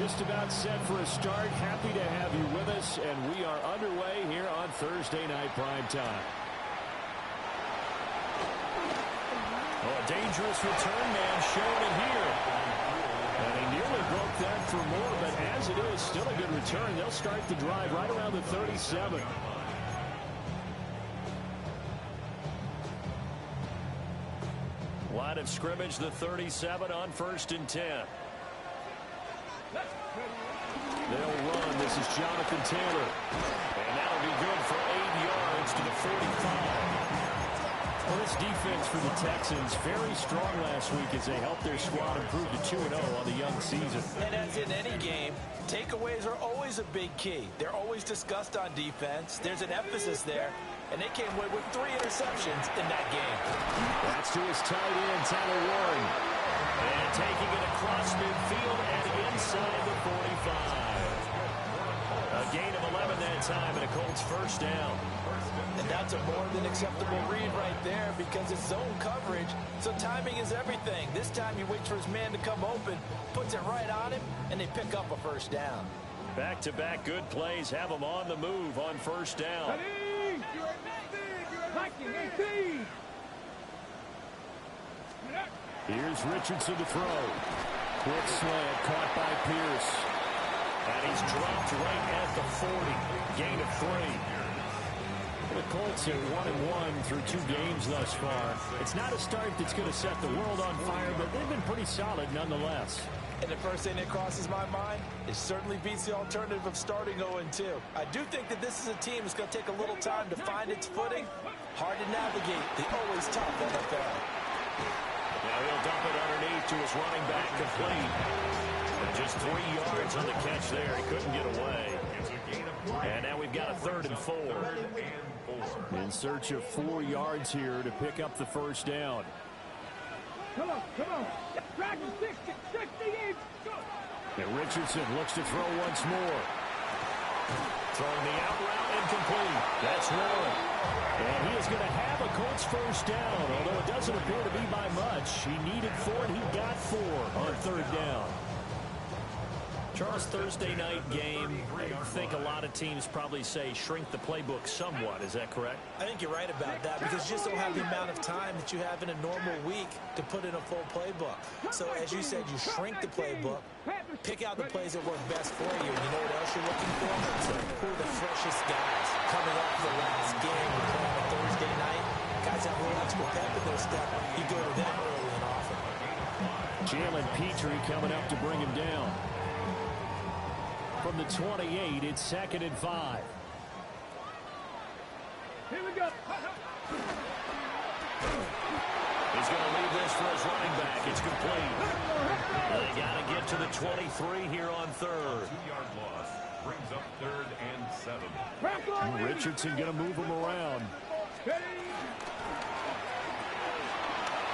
just about set for a start. Happy to have you with us, and we are underway here on Thursday Night Primetime. Oh, a dangerous return man showing it here. And he nearly broke that for more, but as it is, still a good return. They'll start the drive right around the 37. Line of scrimmage, the 37 on 1st and 10. They'll run. This is Jonathan Taylor. And that'll be good for 8 yards to the 45. Well, this defense for the Texans, very strong last week as they helped their squad improve to 2-0 on the young season. And as in any game, takeaways are always a big key. They're always discussed on defense. There's an emphasis there. And they came away with 3 interceptions in that game. That's to his tight end, Tyler Warren. And taking it across midfield and inside the 45. A gain of 11 that time, and a Colts first down. And that's a more than acceptable read right there because it's zone coverage, so timing is everything. This time he waits for his man to come open, puts it right on him, and they pick up a first down. Back-to-back good plays have them on the move on first down. Here's Richardson to throw. Quick slant caught by Pierce. And he's dropped right at the 40. Gain of 3. The Colts are 1-1 through 2 games thus far. It's not a start that's going to set the world on fire, but they've been pretty solid nonetheless. And the first thing that crosses my mind, it certainly beats the alternative of starting 0-2. I do think that this is a team that's going to take a little time to find its footing. Hard to navigate the always tough NFL. Now he'll dump it underneath to his running back, complete. And just 3 yards on the catch there. He couldn't get away. And now we've got a 3rd and 4. In search of 4 yards here to pick up the first down. Come on. Drag him 60 in. And Richardson looks to throw once more. Throwing the out route incomplete. That's Warren. And he is going to have a Colts first down, although it doesn't appear to be by much. He needed 4, and he got 4 on 3rd down. Charles, Thursday night game, I think a lot of teams probably say shrink the playbook somewhat. Is that correct? I think you're right about that because you just don't have the amount of time that you have in a normal week to put in a full playbook. So as you said, you shrink the playbook, pick out the plays that work best for you. And you know what else you're looking for? Who are the freshest guys coming off the last game? We're playing on Thursday night. Guys have a little extra pep in their step. You go to them early and often. Jalen Petrie coming up to bring him down. From the 28, it's 2nd and 5. Here we go. He's going to leave this for his running back. It's complete. They got to get to the 23 here on 3rd. 2-yard loss brings up 3rd and 7. Richardson going to move him around.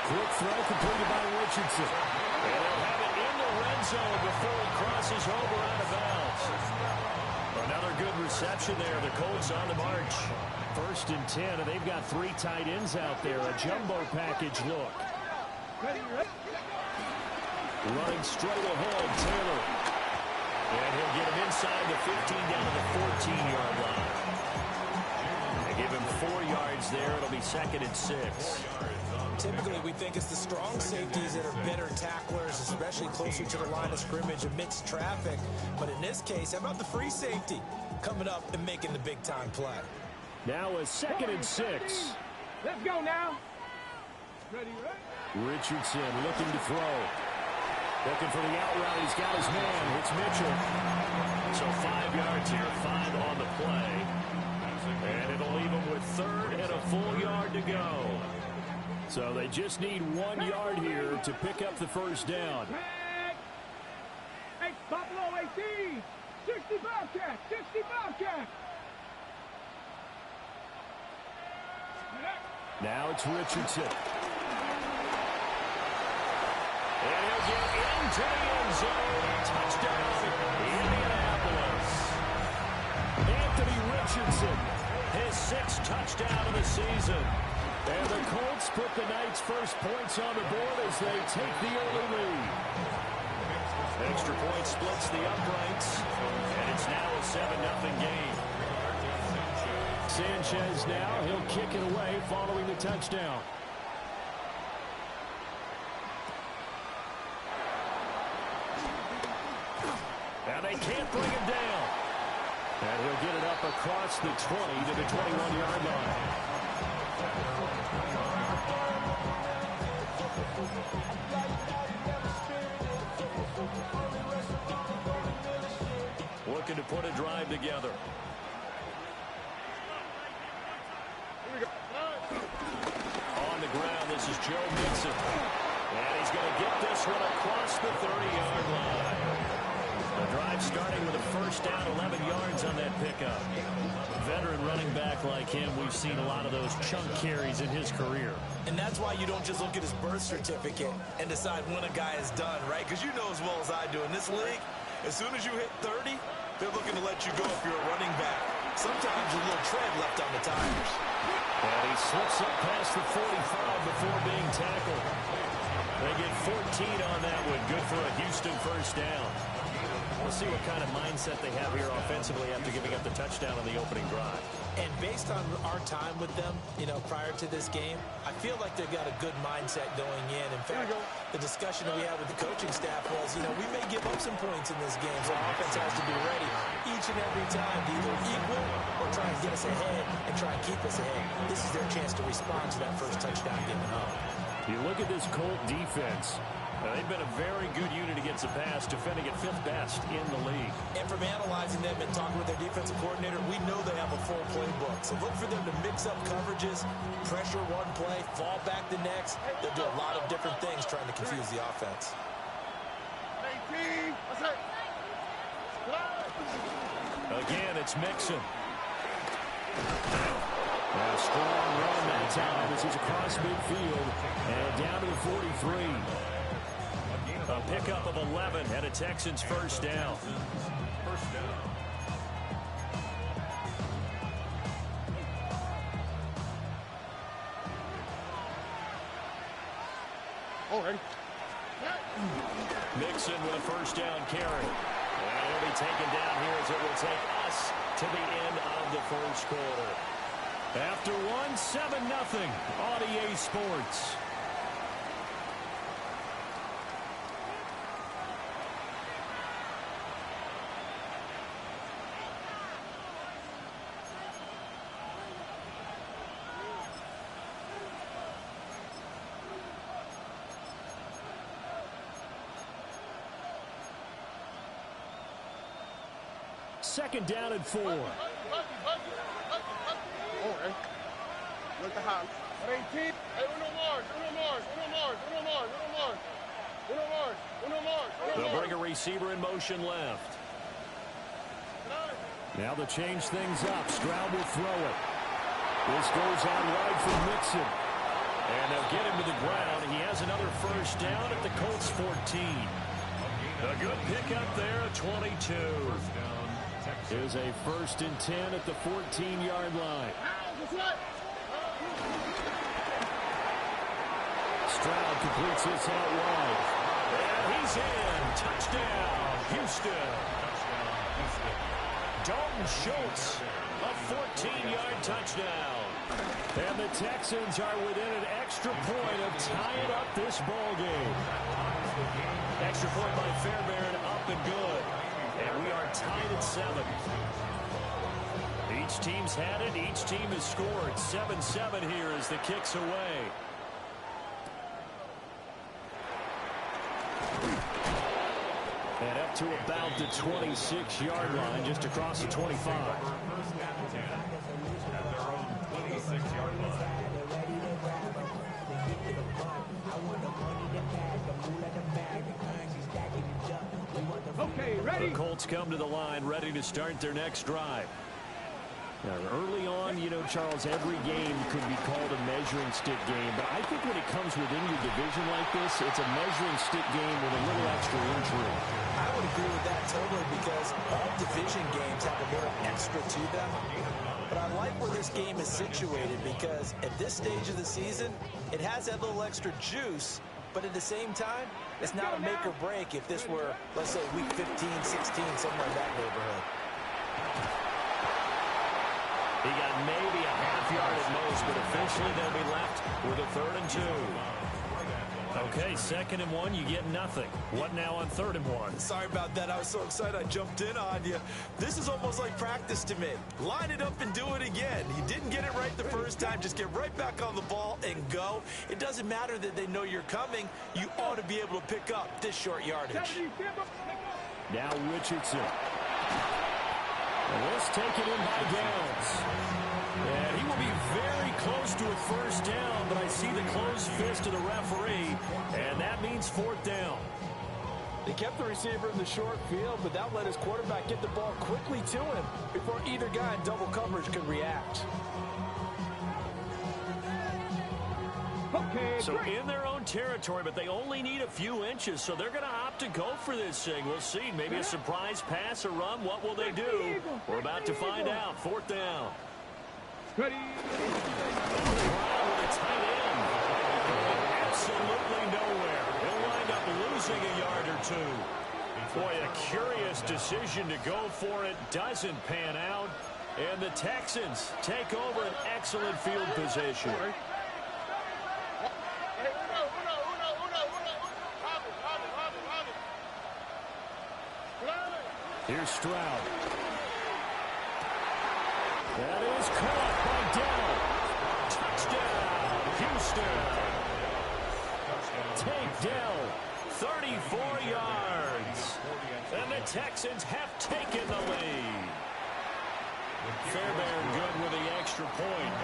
Quick throw completed by Richardson. And they'll have it in the red zone before he crosses over out of bounds. Another good reception there. The Colts on the march. 1st and 10, and they've got 3 tight ends out there. A jumbo package look. Running straight ahead, Taylor. And he'll get him inside the 15 down to the 14-yard line. They give him 4 yards there. It'll be 2nd and 6. Typically, we think it's the strong safeties that are better tacklers, especially closer to the line of scrimmage amidst traffic. But in this case, how about the free safety coming up and making the big-time play? Now a 2nd and 6. Let's go now. Ready? Richardson looking to throw. Looking for the out route. He's got his man. It's Mitchell. So 5 yards here, 5 on the play. And it'll leave him with 3rd and a full yard to go. So they just need 1 yard here to pick up the first down. Hey, Buffalo 18. 60 Bobcat. 60 Bobcat. Now it's Richardson. And he'll get into the end zone. Touchdown, Indianapolis. Anthony Richardson, his 6th touchdown of the season. And the Colts put the Knights' first points on the board as they take the early lead. Extra point splits the uprights, and it's now a 7-0 game. Sanchez now, he'll kick it away following the touchdown. And they can't bring him down. And he'll get it up across the 20 to the 21-yard line. Looking to put a drive together. On the ground, this is Joe Mixon. And he's going to get this one across the 30-yard line. The drive starting with a first down, 11 yards on that pickup. Veteran running back like him, we've seen a lot of those chunk carries in his career. And that's why you don't just look at his birth certificate and decide when a guy is done, right? Because you know as well as I do, in this league, as soon as you hit 30, they're looking to let you go if you're a running back. Sometimes a little tread left on the tires. And he slips up past the 45 before being tackled. They get 14 on that one. Good for a Houston first down. We'll see what kind of mindset they have here offensively after giving up the touchdown on the opening drive. And based on our time with them, prior to this game, I feel like they've got a good mindset going in. In fact, the discussion that we had with the coaching staff was, we may give up some points in this game, so our offense has to be ready each and every time to either equal or try and get us ahead and try and keep us ahead. This is their chance to respond to that first touchdown given up. You look at this Colt defense. They've been a very good unit against the pass, defending at 5th best in the league. And from analyzing them and talking with their defensive coordinator, we know they have a full playbook. So look for them to mix up coverages, pressure one play, fall back the next. They'll do a lot of different things trying to confuse the offense. Again, it's Mixon. A strong run that time as he's across midfield and down to the 43. A pickup of 11 and a Texans first down. Mixon with a first down carry. And he'll be taken down here as it will take us to the end of the first quarter. After one, 7-0 on EA Sports. Second down and 4. Look at how. 18. Hey, Uno Mars. They'll bring a receiver in motion left. Now they'll change things up. Stroud will throw it. This goes out wide for Mixon. And they'll get him to the ground. He has another first down at the Colts 14. A good pickup there at 22. Here's a 1st and 10 at the 14-yard line. Stroud completes this out wide. And he's in. Touchdown, Houston. Dalton Schultz, a 14-yard touchdown. And the Texans are within an extra point of tying up this ball game. Extra point by Fairbairn, up and good. And we are tied at 7. Each team's had it. Each team has scored. 7-7 here as the kick's away. And up to about the 26-yard line, just across the 25. Okay, ready? The Colts come to the line, ready to start their next drive. Now, early on, Charles, every game could be called a measuring stick game. But I think when it comes within your division like this, it's a measuring stick game with a little extra intrigue. I would agree with that totally because all division games have a little extra to them. But I like where this game is situated because at this stage of the season, it has that little extra juice, But at the same time, it's not a make or break if this were, let's say, week 15, 16, somewhere in that neighborhood. He got maybe a half yard at most, but officially they'll be left with a 3rd and 2. Okay, 2nd and 1, you get nothing. What now on 3rd and 1? Sorry about that. I was so excited I jumped in on you. This is almost like practice to me. Line it up and do it again. You didn't get it right the first time. Just get right back on the ball and go. It doesn't matter that they know you're coming. You ought to be able to pick up this short yardage. Now Richardson. And this taken in by Downs. And he will be very close to a 1st down, but I see the closed fist of the referee, and that means 4th down. They kept the receiver in the short field, but that let his quarterback get the ball quickly to him before either guy in double coverage could react. Okay, So in their own territory, but they only need a few inches, so they're going to opt to go for this thing. We'll see. Maybe a surprise pass or run. What will they do? We're about to find out. 4th down. ready. With a tight end. Absolutely nowhere. He'll wind up losing a yard or 2. Boy, a curious decision to go for it. Doesn't pan out. And the Texans take over an excellent field position. Here's Stroud. That is caught by Dell. Touchdown, Houston. Take Dell. 34 yards. And the Texans have taken the lead. Fairbairn good with the extra point.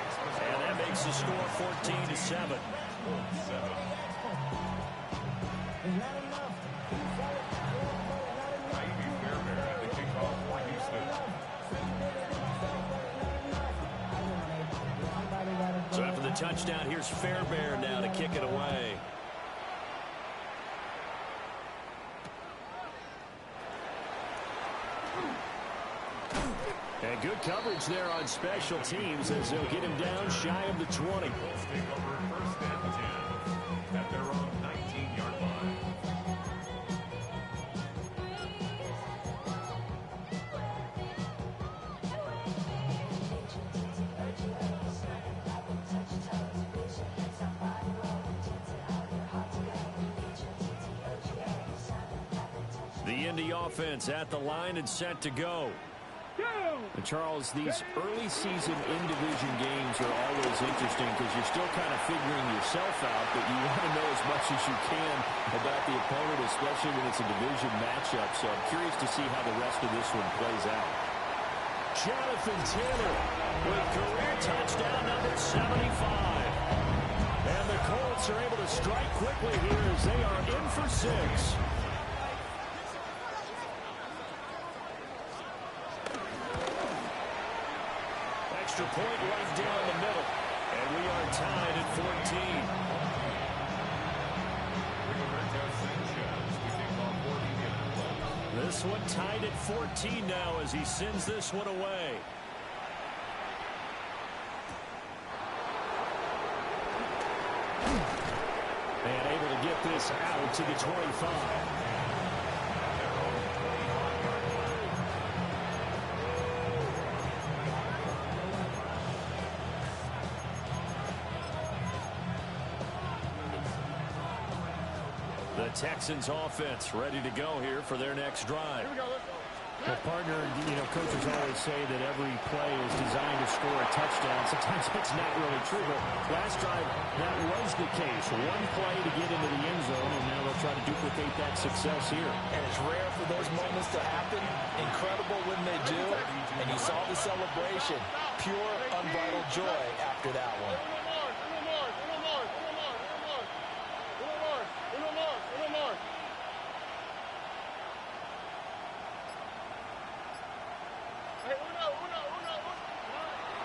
And that makes the score 14-7. So after the touchdown, here's Fairbairn now to kick it away. And good coverage there on special teams as they'll get him down shy of the 20. They'll take over 1st and 10 at their own 19-yard line. The Indy offense at the line and set to go. And Charles, these early season in-division games are always interesting because you're still kind of figuring yourself out, but you want to know as much as you can about the opponent, especially when it's a division matchup. So I'm curious to see how the rest of this one plays out. Jonathan Taylor with career touchdown number 75. And the Colts are able to strike quickly here as they are in for 6. Extra point right down the middle. And we are tied at 14. This one tied at 14 now as he sends this one away. And able to get this out to the 25. The Texans offense ready to go here for their next drive. Well, partner, coaches always say that every play is designed to score a touchdown. Sometimes that's not really true, but last drive, that was the case. One play to get into the end zone, and now they'll try to duplicate that success here. And it's rare for those moments to happen. Incredible when they do. And you saw the celebration. Pure, unbridled joy after that one.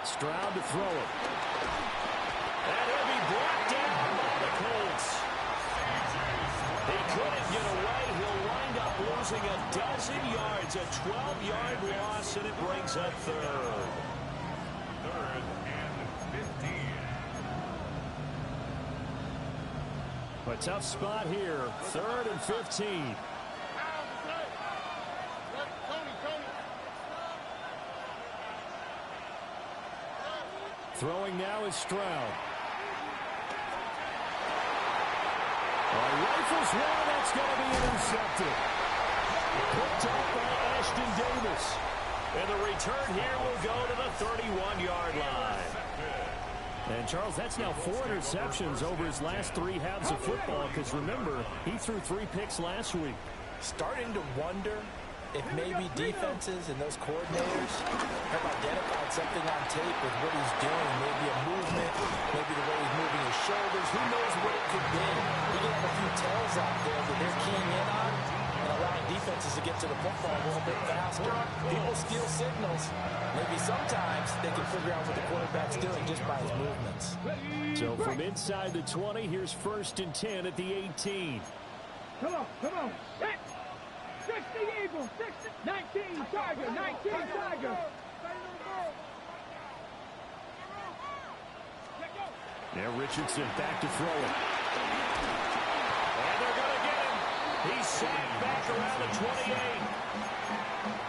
Stroud to throw it. And he'll be brought down by the Colts. He couldn't get away. He'll wind up losing a dozen yards, a 12-yard loss, and it brings up 3rd. 3rd and 15. A tough spot here. 3rd and 15. Throwing now is Stroud. Rifles one. That's going to be intercepted. Picked up by Ashton Davis. And the return here will go to the 31-yard line. And, Charles, that's now 4 interceptions over his last 3 halves of football because, remember, he threw 3 picks last week. Starting to wonder if maybe defenses and those coordinators have identified something on tape with what he's doing. Maybe a movement, maybe the way he's moving his shoulders. Who knows what it could be? We can have a few tells out there that they're keying in on and allowing defenses to get to the football a little bit faster. People steal signals. Maybe sometimes they can figure out what the quarterback's doing just by his movements. So from inside the 20, here's 1st and 10 at the 18. Come on. 60 Eagles, 60, 19 Tiger, 19 Tiger. Now Richardson back to throw it. And they're going to get him. He's sacked back around the 28.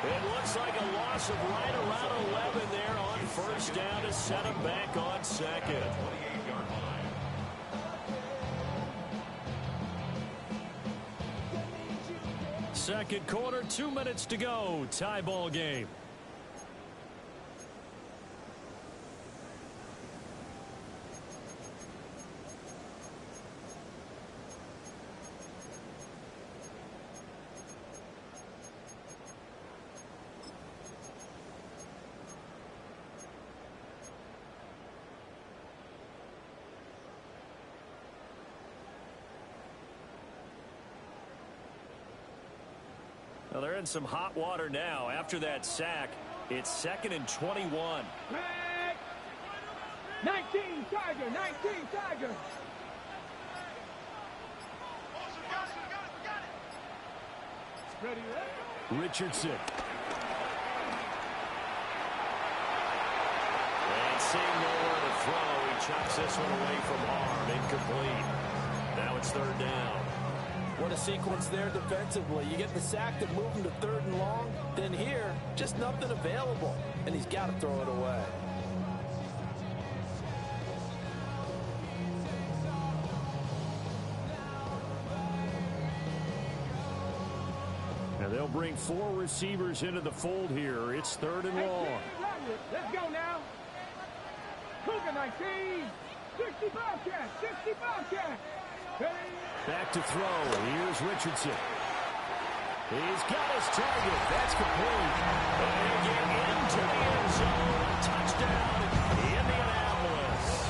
It looks like a loss of right around 11 there on 1st down to set him back on 2nd. 28-yard line. Second quarter, 2 minutes to go. Tie ball game. Well, they're in some hot water now. After that sack, it's 2nd and 21. 19 Tiger, 19 Tiger. Ready? Richardson. And seeing nowhere to throw, he chucks this one away from harm. Incomplete. Now it's 3rd down. What a sequence there defensively. You get the sack that moved him to 3rd and long. Then here, just nothing available. And he's got to throw it away. Now they'll bring 4 receivers into the fold here. It's 3rd and long. Let's go now. Cougar 19. 60 Bobcat. 60 Bobcat. Back to throw. Here's Richardson. He's got his target. That's complete. And he'll get into the end zone. Touchdown, Indianapolis.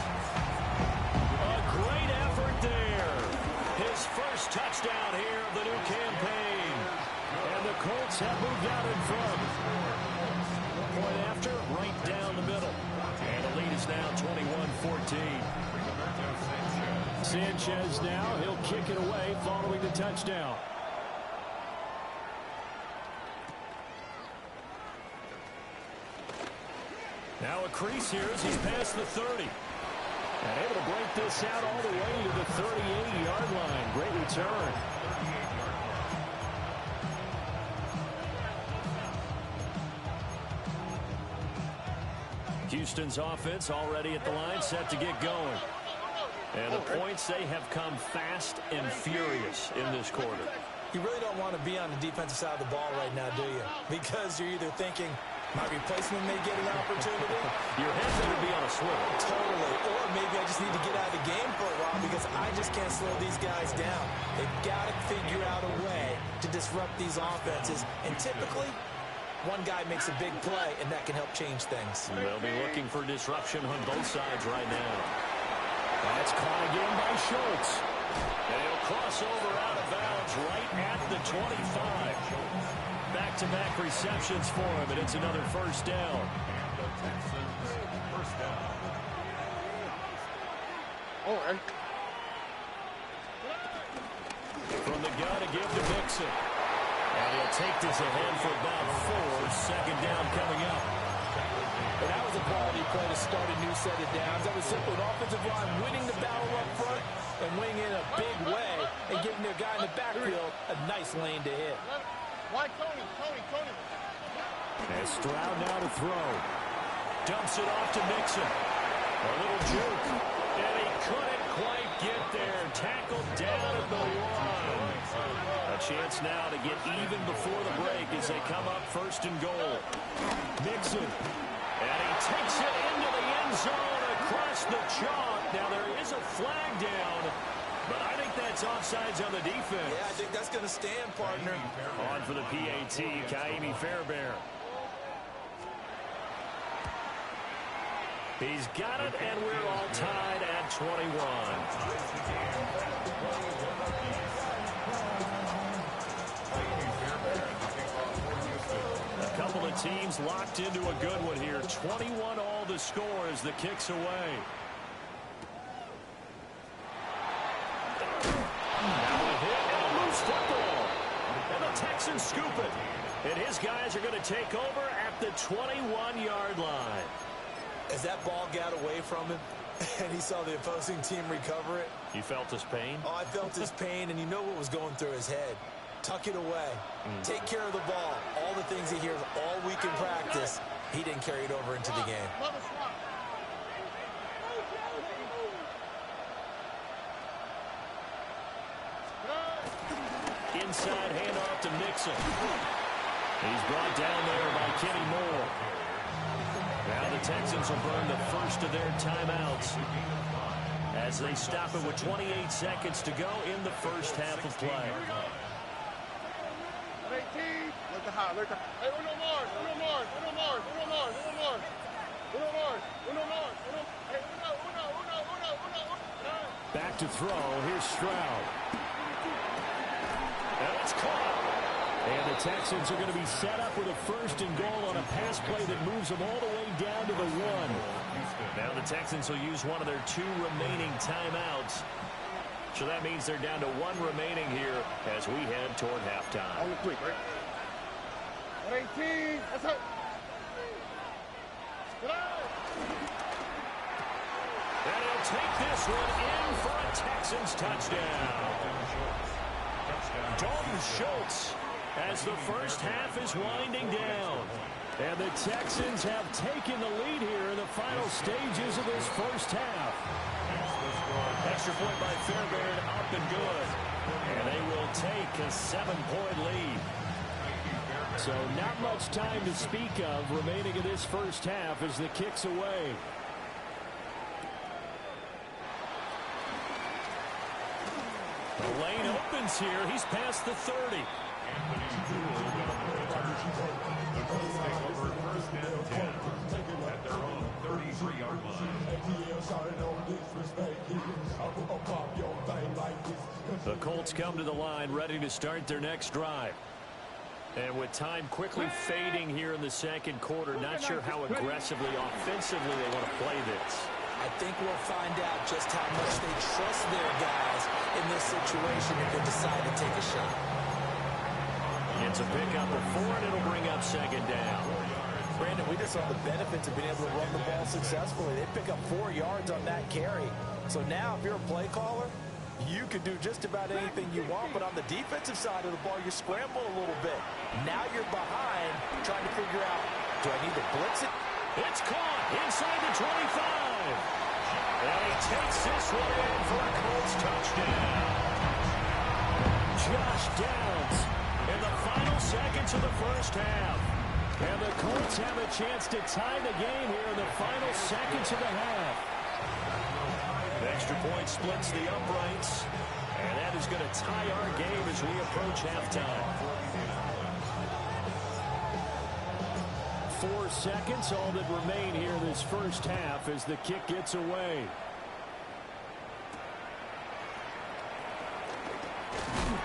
A great effort there. His first touchdown here of the new campaign. And the Colts have moved out in front. Point after, right down the middle. And the lead is now 21-14. Sanchez now. He'll kick it away following the touchdown. Now a crease here as he's past the 30. And able to break this out all the way to the 38-yard line. Great return. Houston's offense already at the line, set to get going. And the points, they have come fast and furious in this quarter. You really don't want to be on the defensive side of the ball right now, do you? Because you're either thinking, my replacement may get an opportunity. Your head better be on a swivel. Totally. Or maybe I just need to get out of the game for a while because I just can't slow these guys down. They've got to figure out a way to disrupt these offenses. And typically, one guy makes a big play, and that can help change things. They'll be looking for disruption on both sides right now. That's caught again by Schultz. And he'll cross over out of bounds right at the 25. Back-to-back receptions for him, and it's another 1st down. The Texans, 1st down. From the gun to give to Mixon. And he'll take this ahead for about 4. 2nd down coming up. that was a quality play to start a new set of downs. That was simply an offensive line winning the battle up front and winning in a big way and giving their guy in the backfield a nice lane to hit. And Stroud now to throw. Dumps it off to Mixon. A little juke. And he couldn't quite get there. Tackled down at the one. A chance now to get even before the break as they come up first and goal. Mixon. And he takes it into the end zone across the chalk. Now there is a flag down, but I think that's offsides on the defense. Yeah, I think that's going to stand, partner. On for the PAT, Kaimi Fairbairn. He's got it, and we're all tied at 21. A couple of teams locked into a good one here. 21 all the score as the kick's away. Now a hit and a loose football. And the Texans scoop it. And his guys are going to take over at the 21-yard line. As that ball got away from him and he saw the opposing team recover it. You felt his pain? Oh, I felt his pain, and you know what was going through his head. Tuck it away. Take care of the ball. All the things he hears all week in practice, he didn't carry it over into the game. Inside handoff to Mixon. He's brought down there by Kenny Moore. Now the Texans will burn the first of their timeouts as they stop it with 28 seconds to go in the first half of play. Back to throw. Here's Stroud. And it's caught. And the Texans are going to be set up with a first and goal on a pass play that moves them all the way down to the one. Now the Texans will use one of their two remaining timeouts. So that means they're down to one remaining here as we head toward halftime. On the quick, right? 18. That's it. And he'll take this one in for a Texans touchdown. Dalton Schultz as the first half is winding down. And the Texans have taken the lead here in the final stages of this first half. Extra point by Fairbairn, up and good. And they will take a 7-point lead. So not much time to speak of remaining in this first half as the kick's away. The lane opens here. He's past the 30. At their own 33-yard line. The Colts come to the line ready to start their next drive. And with time quickly fading here in the second quarter, not sure how aggressively, offensively they want to play this. I think we'll find out just how much they trust their guys in this situation if they decide to take a shot. It's a pickup of 4, and it'll bring up second down. Brandon, we just saw the benefits of being able to run the ball successfully. They pick up 4 yards on that carry. So now if you're a play caller, you can do just about anything you want, but on the defensive side of the ball, you scramble a little bit. Now you're behind, trying to figure out, do I need to blitz it? It's caught inside the 25. And he takes this one in for a Colts touchdown. Josh Downs in the final seconds of the first half. And the Colts have a chance to tie the game here in the final seconds of the half. An extra point splits the uprights. And that is going to tie our game as we approach halftime. 4 seconds, all that remain here in this first half as the kick gets away.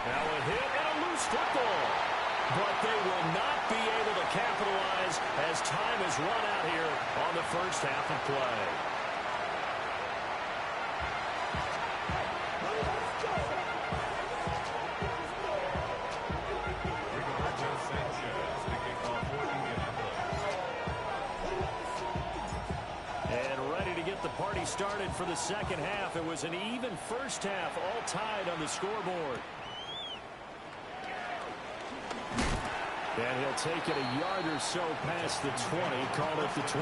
Now a hit and a loose football. But they will not be able to capitalize as time has run out here on the first half of play. get the party started for the second half. It was an even first half, all tied on the scoreboard. And he'll take it a yard or so past the 20, call it the 21.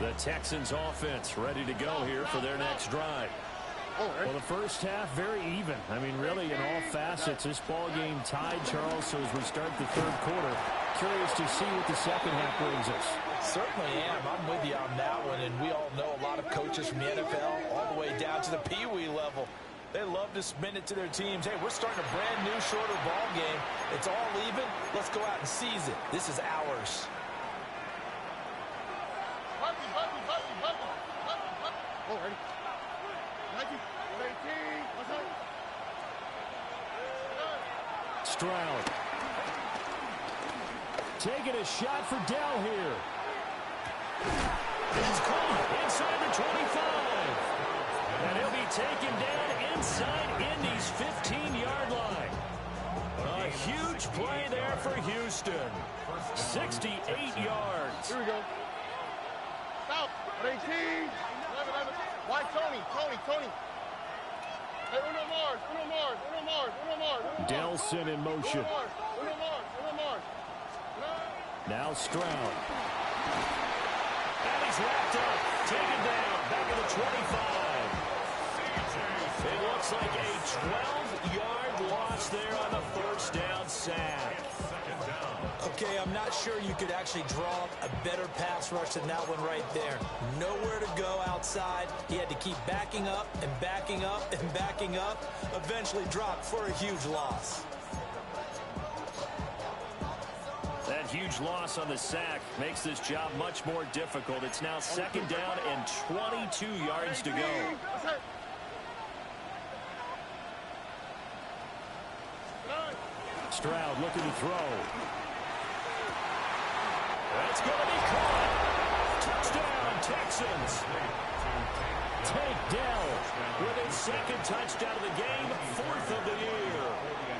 The Texans offense ready to go here for their next drive. Well, the first half, very even. I mean, really, in all facets, this ball game tied, Charles. So as we start the third quarter, curious to see what the second half brings us. Certainly am. I'm with you on that one. And we all know a lot of coaches from the NFL all the way down to the Pee-wee level. They love to spin it to their teams. Hey, we're starting a brand new, shorter ball game. It's all even. Let's go out and seize it. This is ours. Stroud taking a shot for Dell here. It's caught inside the 25. And he'll be taken down inside Indy's 15-yard line. A huge play there for Houston. 68 yards. Here we go. Stop. 18. Why Tony? Hey, Uno Mars. Delson in motion. Uno Mars. Now Stroud. And he's wrapped up. Taken down. Back at the 25. It looks like a 12-yard loss there on the first down sack. Okay, I'm not sure you could actually draw up a better pass rush than that one right there. Nowhere to go outside. He had to keep backing up and backing up and backing up. Eventually dropped for a huge loss. That huge loss on the sack makes this job much more difficult. It's now second down and 22 yards to go. Stroud looking to throw. That's going to be caught. Touchdown, Texans. Take Dell with his second touchdown of the game, fourth of the year.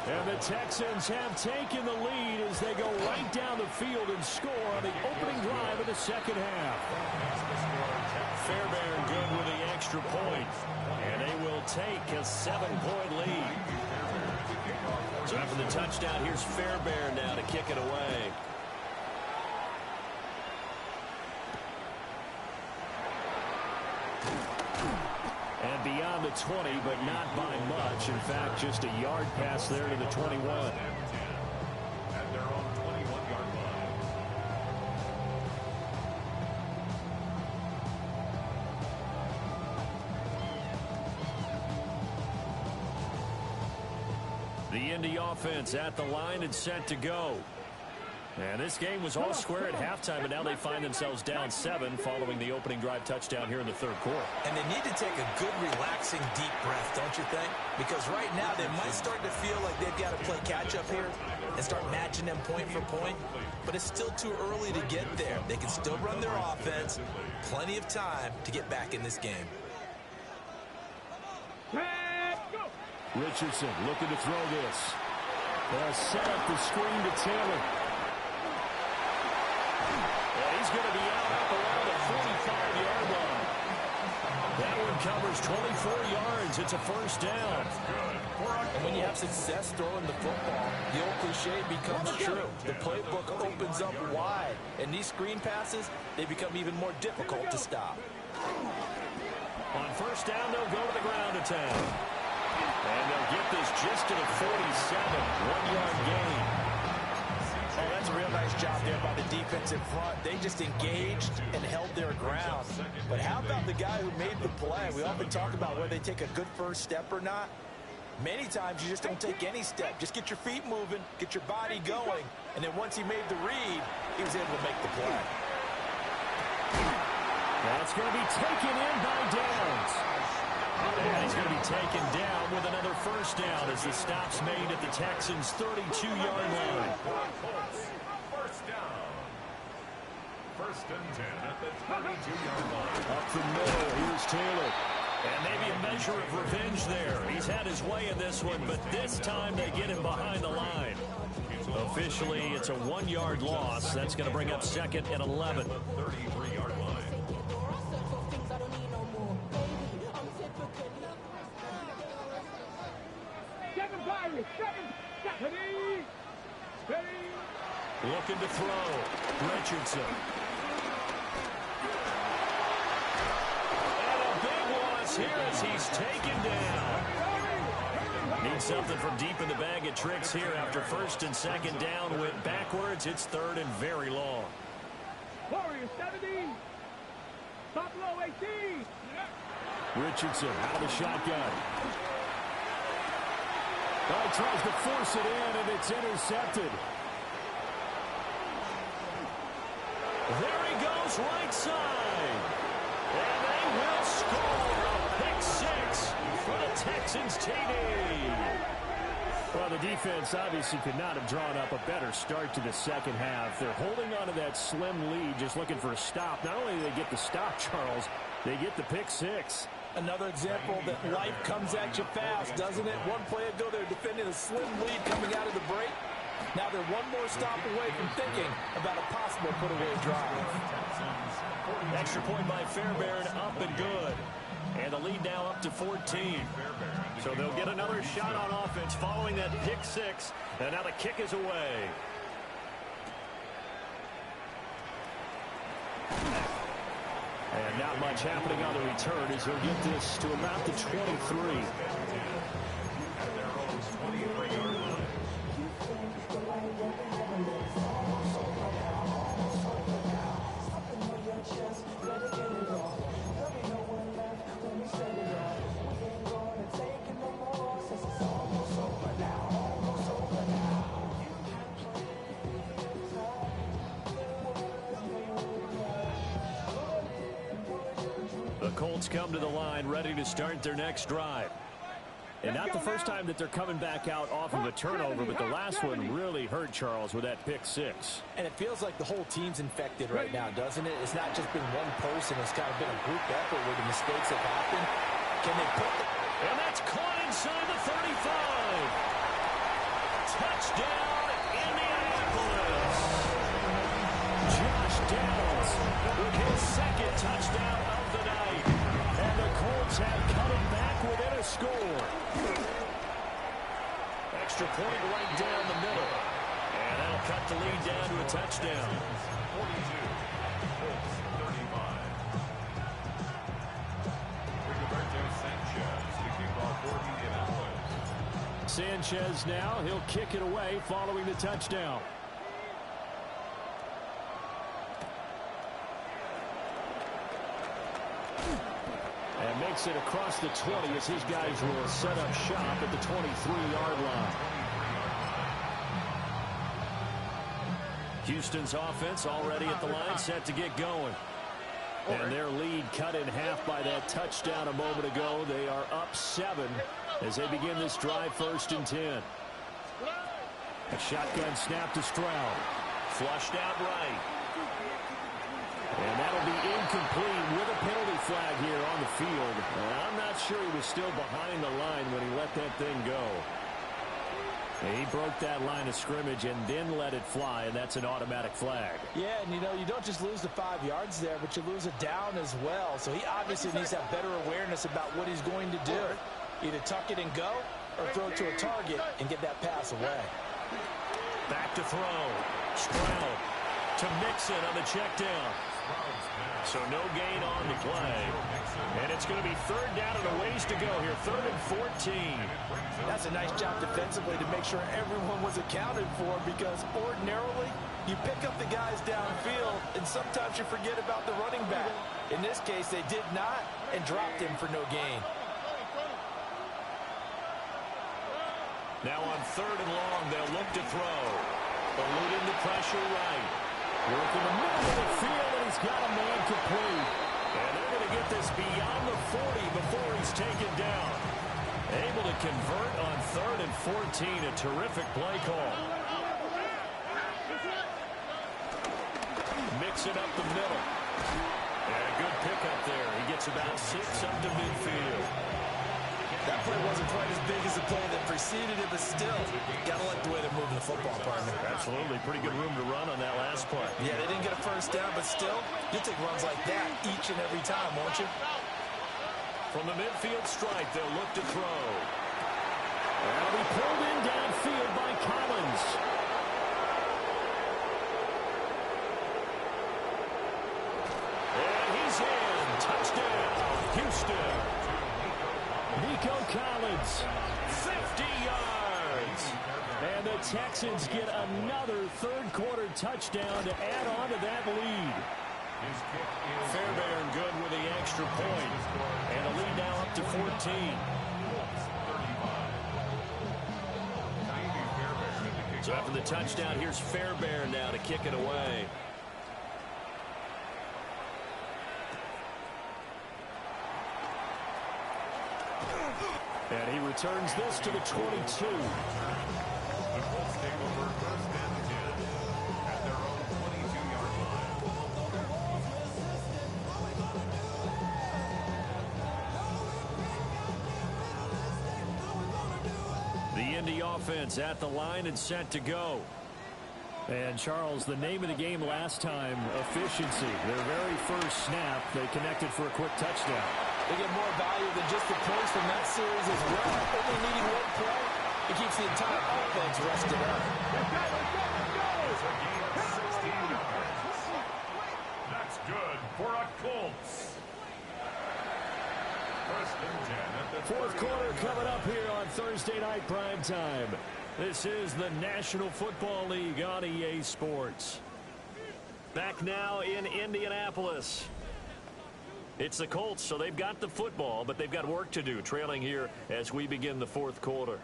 And the Texans have taken the lead as they go right down the field and score on the opening drive of the second half. Fairbairn good with the extra point. And they will take a 7-point lead. So after the touchdown, here's Fairbairn now to kick it away. And beyond the 20, but not by much. In fact, just a yard pass there to the 21. At their own 21-yard line. The Indy offense at the line and set to go. And this game was all square at halftime, but now they find themselves down 7 following the opening drive touchdown here in the third quarter. And they need to take a good, relaxing, deep breath, don't you think? Because right now they might start to feel like they've got to play catch-up here and start matching them point for point. But it's still too early to get there. They can still run their offense. Plenty of time to get back in this game. Richardson looking to throw this. They'll set up the screen to Taylor. He's going to be out around the 45-yard line. That one covers 24 yards. It's a first down. And when you have success throwing the football, the old cliche becomes true. The playbook opens up wide. And these screen passes, they become even more difficult to stop. On first down, they'll go to the ground to town. And they'll get this just to the 47. 1-yard gain. Oh, that's a real nice job there by the defensive front. They just engaged and held their ground. But how about the guy who made the play? We often talk about whether they take a good first step or not. Many times you just don't take any step. Just get your feet moving, get your body going, and then once he made the read, he was able to make the play. That's going to be taken in by Downs. And he's going to be taken down with another first down as the stop's made at the Texans' 32-yard line. First down. First and 10 at the 22-yard line. Up the middle, here's Taylor. And maybe a measure of revenge there. He's had his way in this one, but this time they get him behind the line. Officially, it's a 1-yard loss. That's going to bring up second and 11. 33-yard line. Looking to throw. Richardson. And a big loss here as he's taken down. Needs something from deep in the bag of tricks here after first and second down went backwards. It's third and very long. Warriors 70. Buffalo 18. Richardson out of the shotgun. Oh, tries to force it in, and it's intercepted. There he goes, right side. And they will score a pick six for the Texans TD. Well, the defense obviously could not have drawn up a better start to the second half. They're holding on to that slim lead, just looking for a stop. Not only do they get the stop, Charles, they get the pick six. Another example that life comes at you fast, doesn't it? One play ago, they're defending a slim lead coming out of the break. Now they're one more stop away from thinking about a possible put-away drive. Extra point by Fairbairn, up and good. And the lead now up to 14. So they'll get another shot on offense following that pick six. And now the kick is away. And not much happening on the return as he'll get this to about the 23. At their own 23-yard line. The Colts come to the line ready to start their next drive. And not the first time that they're coming back out off of a turnover, but the last one really hurt, Charles, with that pick six. And it feels like the whole team's infected right now, doesn't it? It's not just been one person. It's kind of been a group effort where the mistakes have happened. Can they put it? And that's caught inside the 35. Touchdown, Indianapolis. Josh Downs With his second touchdown of the night. and the Colts have cut it back within a score. Extra point right down the middle. And that'll cut the lead down to a touchdown. 42. Colts 35. Rigoberto Sanchez to kick off for Indianapolis. Sanchez now, he'll kick it away following the touchdown. And makes it across the 20 as his guys will set up shop at the 23-yard line. Houston's offense already at the line, set to get going. And their lead cut in half by that touchdown a moment ago. They are up 7 as they begin this drive, 1st and 10. A shotgun snap to Stroud. Flushed out right. And that'll be incomplete with a penalty flag here on the field. I'm not sure he was still behind the line when he let that thing go. He broke that line of scrimmage and then let it fly, and that's an automatic flag. Yeah, and you know, you don't just lose the 5 yards there, but you lose a down as well. So he obviously needs to have better awareness about what he's going to do. Either tuck it and go or throw it to a target and get that pass away. Back to throw. Stroud to Mixon on the check down. So no gain on the play. And it's going to be 3rd down and a ways to go here. 3rd and 14. That's a nice job defensively to make sure everyone was accounted for, because ordinarily you pick up the guys downfield and sometimes you forget about the running back. In this case, they did not and dropped him for no gain. Now on 3rd and long, they'll look to throw. Eluding the pressure right. Working the middle of the field, and he's got a man complete. And they're going to get this beyond the 40 before he's taken down. Able to convert on 3rd and 14. A terrific play call. Mix it up the middle. And a good pickup there. He gets about 6 up to midfield. That play wasn't quite as big as the play that preceded it, but still, got to like the way they're moving the football, partner. Absolutely. Pretty good room to run on that last play. Yeah, they didn't get a first down, but still, you'll take runs like that each and every time, won't you? From the midfield stripe, they'll look to throw. That'll be pulled in downfield by Collins. And he's in. Touchdown, Houston. Nico Collins. 50 yards. And the Texans get another third-quarter touchdown to add on to that lead. Fairbairn good with the extra point. And a lead now up to 14. So after the touchdown, here's Fairbairn now to kick it away. And he returns this to the 22. The Colts take over first and 10 at their own 22-yard line. The Indy offense at the line and set to go. And, Charles, the name of the game last time, efficiency. Their very first snap, they connected for a quick touchdown. They get more value than just the points from that series as well. Only needing one play, it keeps the entire offense rested up. It's a gain of 16 yards. That's good for a Colts. First and 10 at the Fourth quarter coming up here on Thursday night prime time. This is the National Football League on EA Sports. Back now in Indianapolis. It's the Colts, so they've got the football, but they've got work to do, trailing here as we begin the fourth quarter.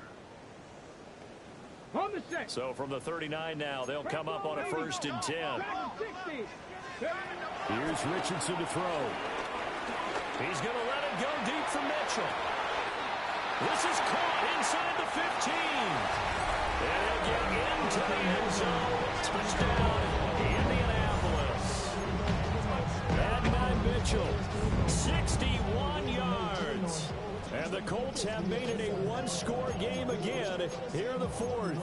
On the set. So from the 39 now, they'll come up on a first and 10. Here's Richardson to throw. He's going to let it go deep for Mitchell. This is caught inside the 15. And he'll get into the end zone. Touchdown, Indianapolis. Adnan Mitchell. 61 yards. And the Colts have made it a one-score game again here in the fourth.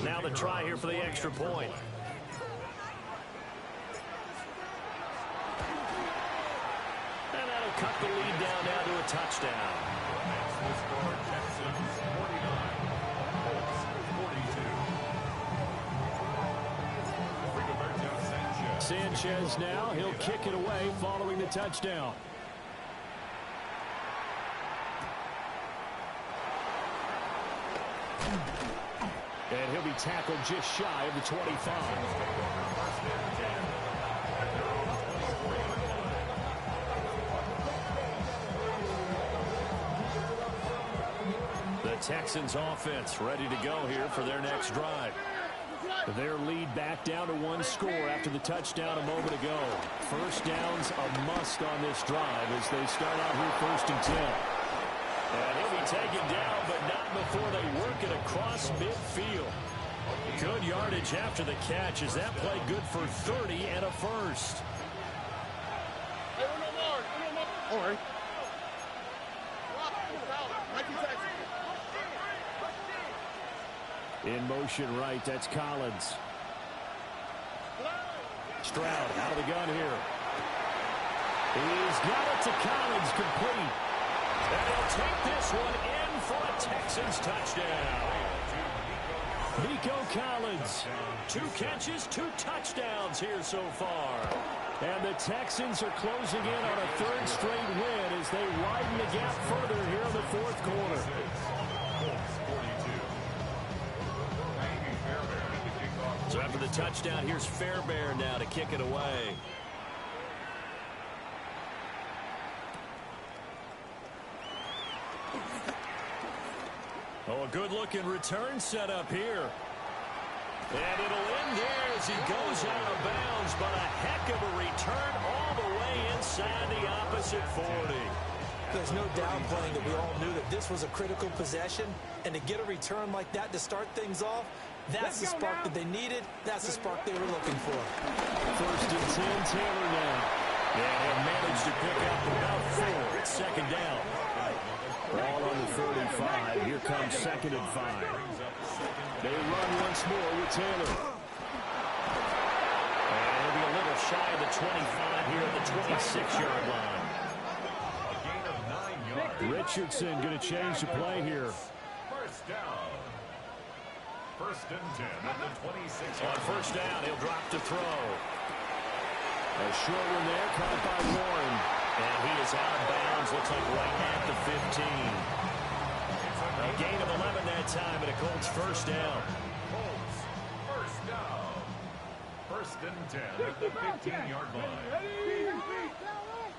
Now the try here for the extra point. And that'll cut the lead down now to a touchdown. Next will score Texans 49, Colts 42. Sanchez now, he'll kick it away following the touchdown. And he'll be tackled just shy of the 25. The Texans offense ready to go here for their next drive. Their lead back down to one score after the touchdown a moment ago. First down's a must on this drive as they start out here first and 10. And he'll be taken down, but not before they work it across midfield. Good yardage after the catch. Is that play good for 30 and a first? All right. In motion right, that's Collins. Stroud out of the gun here. He's got it to Collins, complete. And he'll take this one in for a Texans touchdown. Nico Collins. 2 catches, 2 touchdowns here so far. And the Texans are closing in on a third straight win as they widen the gap further here in the fourth quarter. So after the touchdown, here's Fairbairn now to kick it away. Oh, a good-looking return set up here. And it'll end there as he goes out of bounds, but a heck of a return all the way inside the opposite 40. There's no downplaying that we all knew that this was a critical possession. And to get a return like that to start things off, that's the spark that they needed. That's the spark they were looking for. First and 10, Taylor now. And he'll manage to pick up about 4. It's second down. Ball on the 35. Here comes second and 5. They run once more with Taylor. And he'll be a little shy of the 25 here at the 26-yard line. A gain of 9 yards. Richardson going to change the play here. First down. First and 10 at the 26. On first down, he'll drop to throw. A short one there, caught by Warren. And he is out of bounds. Looks like right at the 15. A gain of 11 that time, and a Colts first down. Colts, first down. First and 10 at the 15-yard line.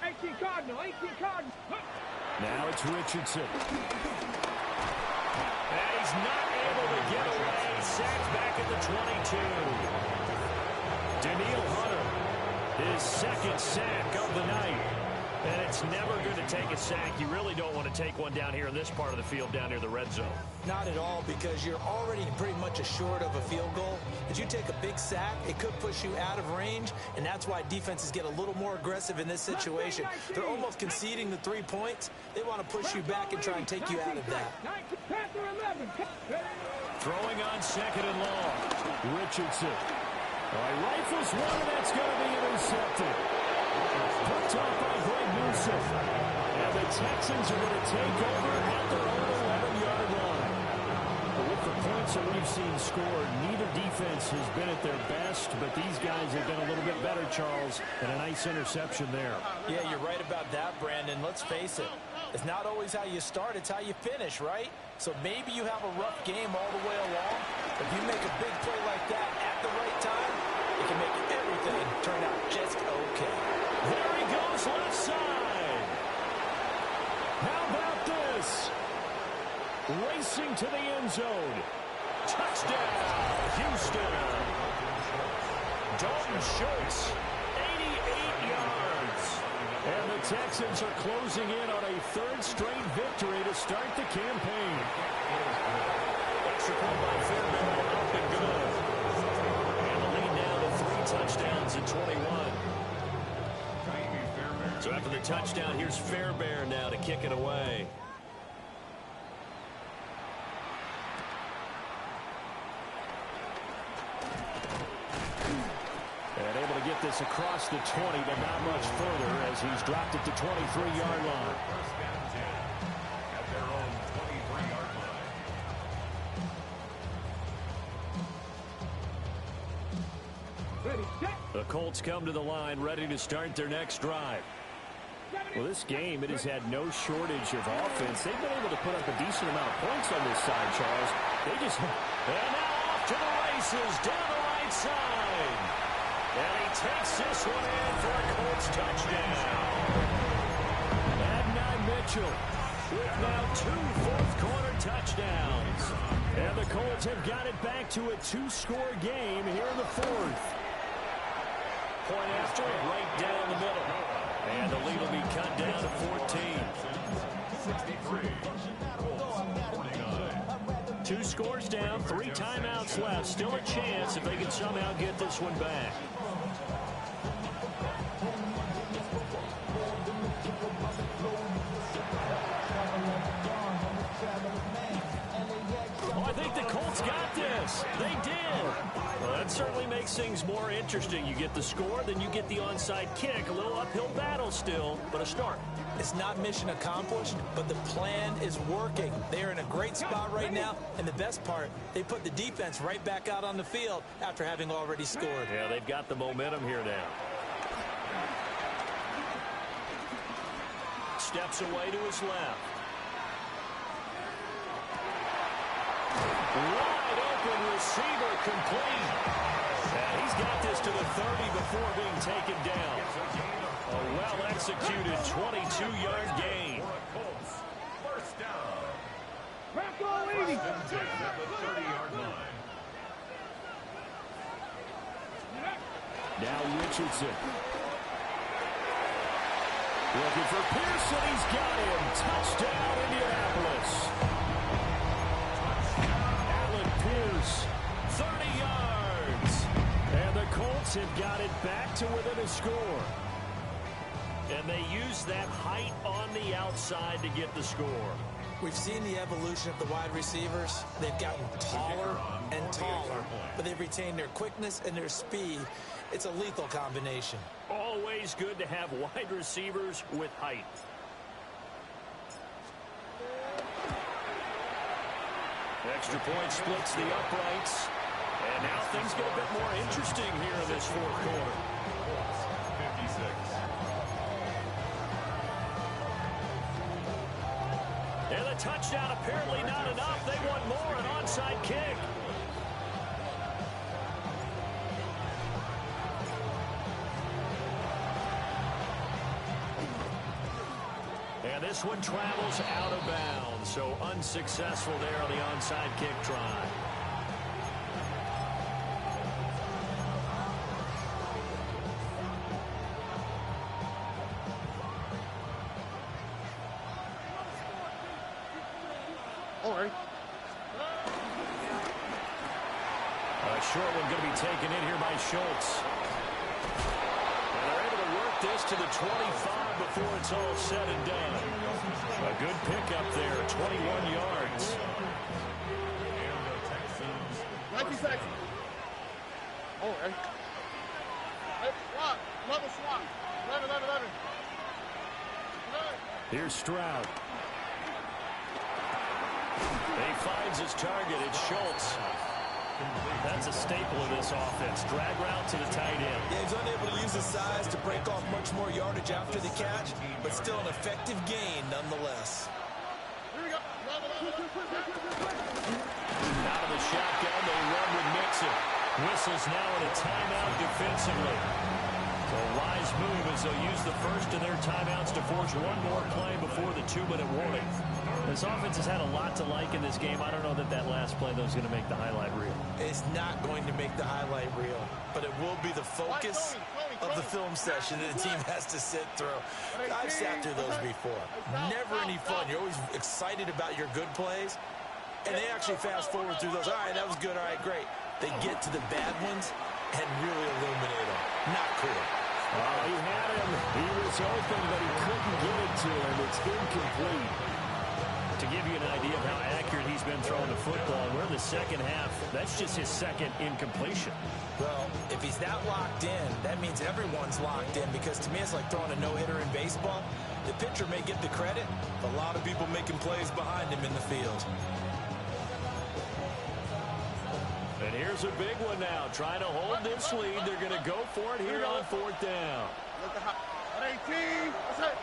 18 Cardinal, 18 Cardinal. Now it's Richardson. And he's not able to get away. Sacked back at the 22. Daniil Hunter, his second sack of the night. And it's never good to take a sack. You really don't want to take one down here in this part of the field, down near the red zone. Not at all, because you're already pretty much assured of a field goal. If you take a big sack, it could push you out of range, and that's why defenses get a little more aggressive in this situation. They're almost conceding the 3 points. They want to push you back and try and take you out of that. Throwing on second and long. Richardson. Rifles one, and that's going to be intercepted. Picked off by Greg Newsom. And the Texans are going to take over at their own 11-yard line. But with the points that we've seen scored, neither defense has been at their best, but these guys have been a little bit better, Charles, and a nice interception there. Yeah, you're right about that, Brandon. Let's face it. It's not always how you start, it's how you finish, right? So maybe you have a rough game all the way along. If you make a big play like that at the right time, it can make everything turn out just okay. There he goes, left side. How about this? Racing to the end zone. Touchdown, Houston. Dalton Schultz, 88 yards. And the Texans are closing in on a third straight victory to start the campaign. Extra point by Fairbairn, up and good. And the lead now to 3 touchdowns in 21. So after the touchdown, here's Fairbairn now to kick it away. And able to get this across the 20, but not much further as he's dropped it to 23-yard line. First and 10 at their own 23-yard line. Ready, set. The Colts come to the line, ready to start their next drive. Well, this game, it has had no shortage of offense. They've been able to put up a decent amount of points on this side, Charles. They just... And now off to the races, down the right side. And he takes this one in for a Colts touchdown. Adnan Mitchell With now 2 fourth-quarter touchdowns. And the Colts have got it back to a 2-score game here in the fourth. Point after, right down the middle. And the lead will be cut down to 14. 63. Colts 49. 2 scores down, 3 timeouts left. Still a chance if they can somehow get this one back. Oh, I think the Colts got this. They did. Well, that certainly makes things more interesting. You get the score, then you get the onside kick. A little uphill battle still, but a start. It's not mission accomplished, but the plan is working. They're in a great spot right now, and the best part, they put the defense right back out on the field after having already scored. Yeah, they've got the momentum here now. Steps away to his left. Wide open receiver complete. And he's got this to the 30 before being taken down. A well-executed 22-yard gain. Colts first down. Crack all 80. First and 10 at the 30-yard line. Now Richardson. Looking for Pearson. He's got him. Touchdown, Indianapolis. have got it back to within a score. And they use that height on the outside to get the score. We've seen the evolution of the wide receivers. They've gotten taller and taller, but they've retained their quickness and their speed. It's a lethal combination. Always good to have wide receivers with height. Extra point splits the uprights. And now things get a bit more interesting here in this fourth quarter. 56. And the touchdown apparently not enough. They want more, an onside kick. And this one travels out of bounds, so unsuccessful there on the onside kick try. A short one going to be taken in here by Schultz. And they're able to work this to the 25 before it's all said and done. A good pickup there, 21 yards. And the Texans. 90 seconds. All right. Swap. Another swap. 11. Here's Stroud. He finds his target. It's Schultz. That's a staple of this offense. Drag route to the tight end. Yeah, he's unable to use his size to break off much more yardage after the catch, but still an effective gain nonetheless. Here we go. Out of the shotgun, they run with Mixon. Whistles now in a timeout defensively. So a wise move as they'll use the first of their timeouts to force one more play before the 2-minute warning. This offense has had a lot to like in this game. I don't know that last play, though, is going to make the highlight reel. It's not going to make the highlight reel, but it will be the focus of the film session that the team has to sit through. I've sat through those before. Never any fun. You're always excited about your good plays, and they actually fast forward through those. All right, that was good. All right, great. They get to the bad ones and really illuminate them. Not cool. Oh, he had him. He was open, but he couldn't get it to him. It's incomplete. To give you an idea of how accurate he's been throwing the football, we're in the second half. That's just his second incompletion. Well, if he's that locked in, that means everyone's locked in, because to me it's like throwing a no-hitter in baseball. The pitcher may get the credit, but a lot of people making plays behind him in the field. And here's a big one now. Trying to hold this lead. They're going to go for it here on fourth down. 18. That's it.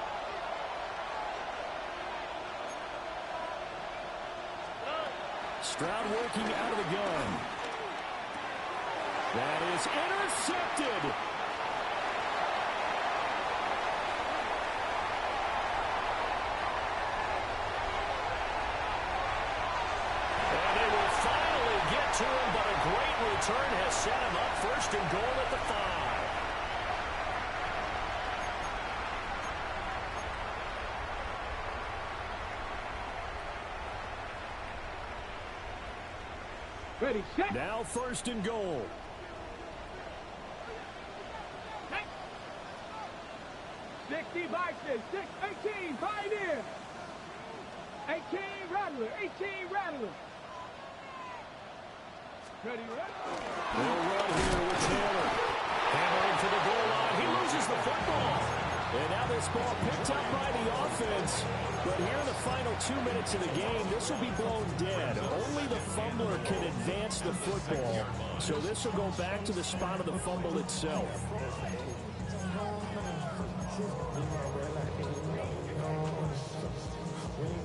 Stroud working out of the gun. That is intercepted. And they will finally get to him, but a great return has set him up first and goal at the 5. Ready, set. Now first and goal. 60 Bison, 18, Pioneer. 18, Rattler, 18, Rattler. Ready, They'll run here with Taylor. Hammering for the goal line. He loses the football. And now this ball picked up by the offense. But here in the final 2 minutes of the game, this will be blown dead. Only the fumbler can advance the football. So this will go back to the spot of the fumble itself.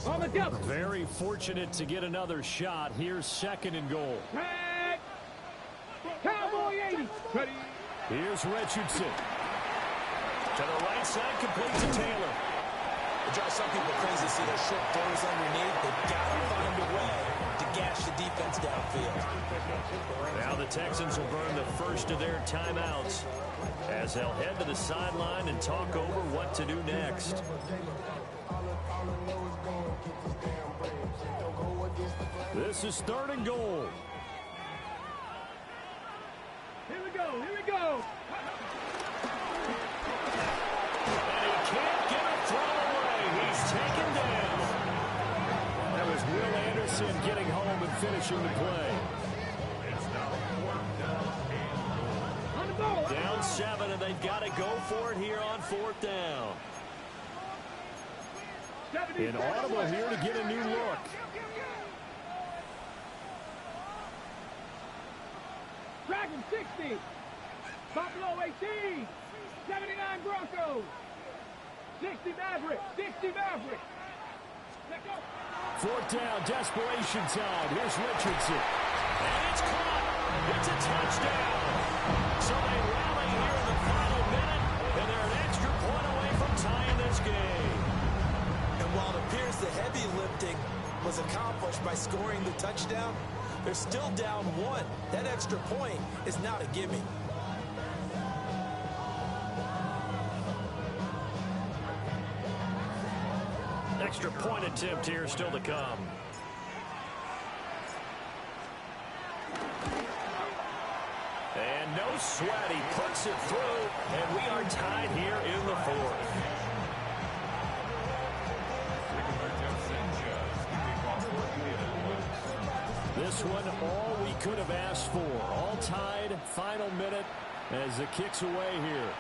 on the double. Very fortunate to get another shot. Here's second and goal. Tag. Cowboy 80. Ready. Here's Richardson. To the right side, complete to Taylor. Josh, some people crazy to see those short throws underneath. They've got to find a way to gash the defense downfield. Now the Texans will burn the first of their timeouts as they'll head to the sideline and talk over what to do next. This is third and goal. Here we go. Here we go. finishing the play. Down 7, and they've got to go for it here on 4th down. An audible here to get a new look. Dragon 60. Buffalo 18. 79 Broncos. 60 Mavericks. 60 Mavericks. Let's go. 4th down, desperation time. Here's Richardson. And it's caught. It's a touchdown. So they rally here in the final minute, and they're an extra point away from tying this game. And while it appears the heavy lifting was accomplished by scoring the touchdown, they're still down 1. That extra point is not a gimme. Extra point attempt here still to come. And no sweat. He puts it through, and we are tied here in the 4th. This one, all we could have asked for. All tied, final minute, as the kick's away here.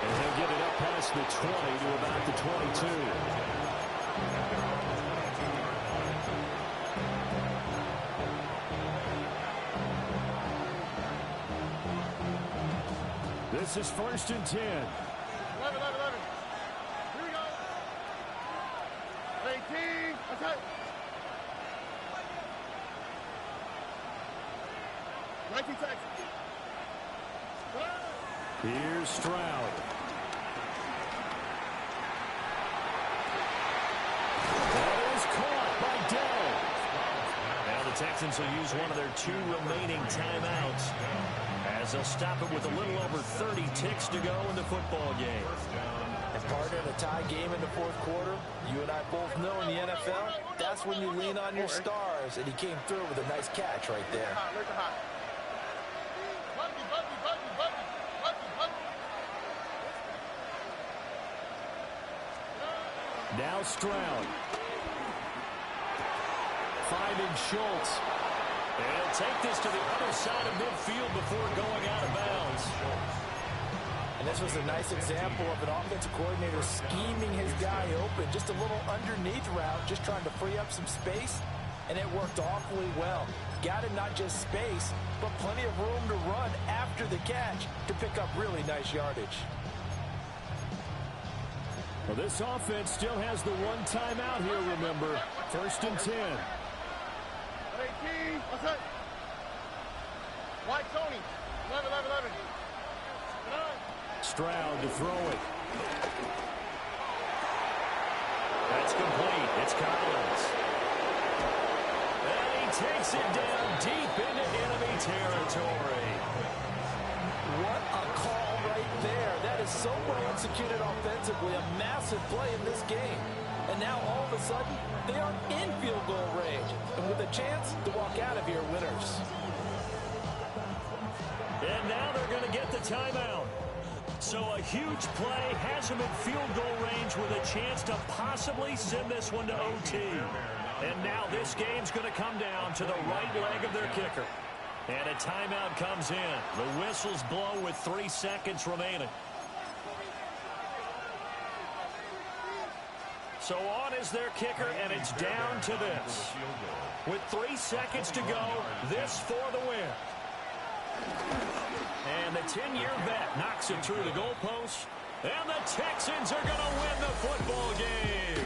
And he'll get it up past the 20 to about the 22. This is 1st and 10. 11. Here we go. 18. Okay. 19 seconds. Here's Stroud. That is caught by Dell. Now the Texans will use one of their 2 remaining timeouts, as they'll stop it with a little over 30 ticks to go in the football game. And partner, in a tie game in the 4th quarter, you and I both know in the NFL, that's when you lean on your stars, and he came through with a nice catch right there. Now Stroud. Finding Schultz. And he'll take this to the other side of midfield before going out of bounds. And this was a nice example of an offensive coordinator scheming his guy open. Just a little underneath route, just trying to free up some space. And it worked awfully well. Got him not just space, but plenty of room to run after the catch to pick up really nice yardage. Well, this offense still has the 1 timeout here, remember. 1st and 10. 18. Okay. White Tony. 11. Stroud to throw it. That's complete. It's Collins. And he takes it down deep into enemy territory. What a call right there. That is so well executed offensively. A massive play in this game. And now all of a sudden, they are in field goal range. And with a chance to walk out of here winners. And now they're going to get the timeout. So a huge play has them in field goal range with a chance to possibly send this one to OT. And now this game's going to come down to the right leg of their kicker. And a timeout comes in. The whistles blow with 3 seconds remaining. So on is their kicker, and it's down to this. With 3 seconds to go, this for the win. And the 10-year vet knocks it through the goalpost. And the Texans are going to win the football game.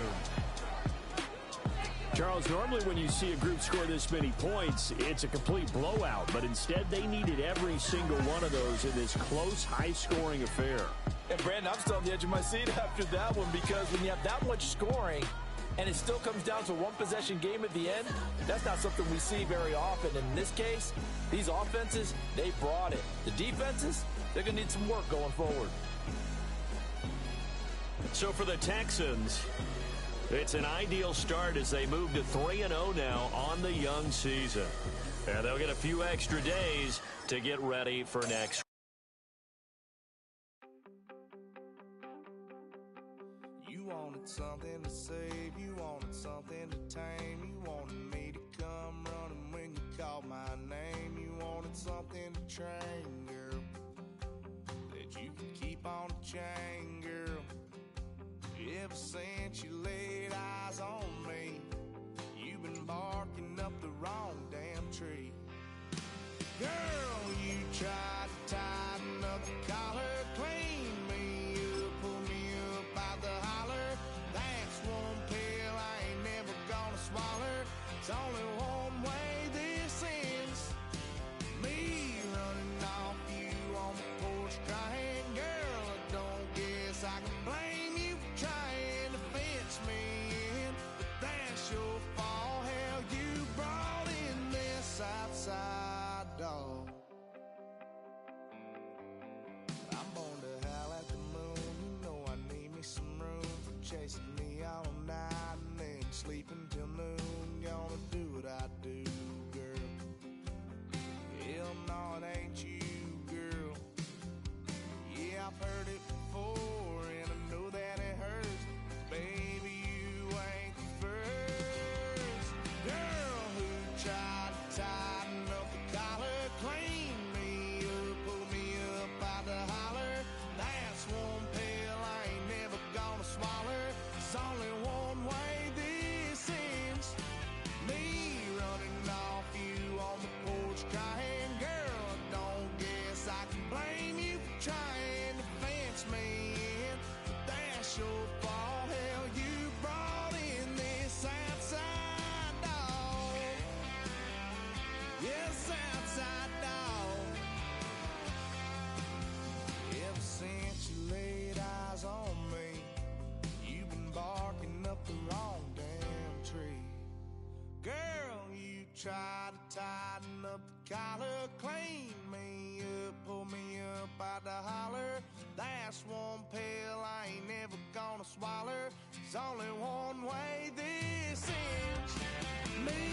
Charles, normally when you see a group score this many points, it's a complete blowout. But instead, they needed every single one of those in this close, high-scoring affair. And, Brandon, I'm still on the edge of my seat after that one because when you have that much scoring and it still comes down to a one-possession game at the end, that's not something we see very often. And in this case, these offenses, they brought it. The defenses, they're going to need some work going forward. So for the Texans, it's an ideal start as they move to 3-0 now on the young season. And they'll get a few extra days to get ready for next week. wanted something to save, you wanted something to tame, you wanted me to come running when you called my name. You wanted something to train, girl, that you could keep on the chain, girl. Ever since you laid eyes on me, you've been barking up the wrong damn tree. Girl, you tried to tighten up the collar, clean me up, pull me up by the holler. That's one pill I ain't never gonna swallow. It's only one way this ends. Me running off you on the porch crying. Girl, I don't guess I can blame you for trying to fence me in, but that's your fault. Hell, you brought in this outside dog. I'm born to howl at the moon. You know I need me some room for chasing me all night and then sleeping till noon. Gonna do what I do, girl. Hell no, it ain't you, girl. Yeah, I've heard it before and I know that it hurts. Baby, you ain't the first girl who tried to tighten up the collar, clean me up, pull me up by the holler. That's one pill I ain't never gonna swallow. It's only one way this ends. Me running off you on the porch crying. Girl, I don't guess I can blame you for trying to fence me in, but that's your fault. Hell, you brought in this outside dog. Yes, outside dog. Ever since you laid eyes on me, you've been barking up the wrong damn tree. Girl, you tried to tighten up the collar, clean me up, pull me up by the holler. That's one pill I ain't never gonna swallow. It's only one way this ends. Me